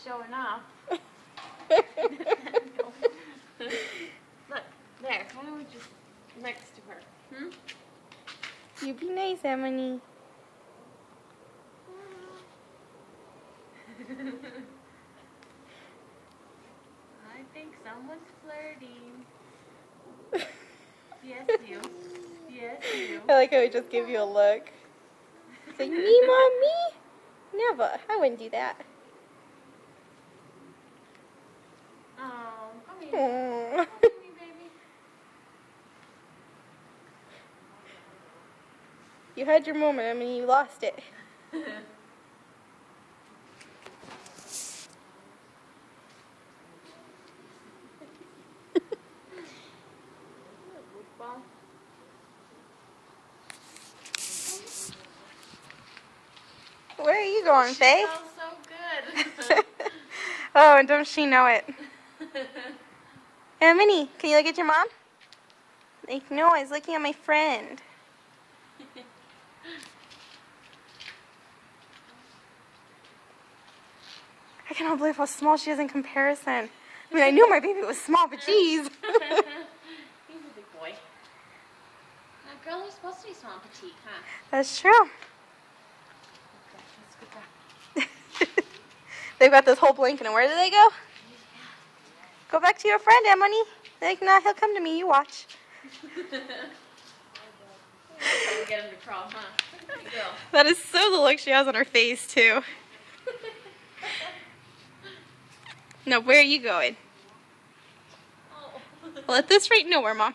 showing off. Look, there. Why don't we just next to her? You be nice, Emily. I think someone's flirting. Yes, you. Yes, you. I like how he just gave you a look. Say, me, Mom, me? Never. I wouldn't do that. Oh, come here. Aww. Come here, baby. You had your moment, I mean, you lost it. Where are you going, Faye? Smells so good. Oh, and don't she know it? Minnie, can you look at your mom? Like, no, I was looking at my friend. I cannot believe how small she is in comparison. I mean, I knew my baby was small, but geez. He's a big boy. A girl is supposed to be small and petite, huh? That's true. Okay, let's go back. They've got this whole blanket, and where do they go? Go back to your friend, Emily. They're like, nah, he'll come to me. You watch. Get him to crawl, huh? There you go. That is so the look she has on her face, too. No, where are you going? Oh. Well, at this rate, nowhere, Mom.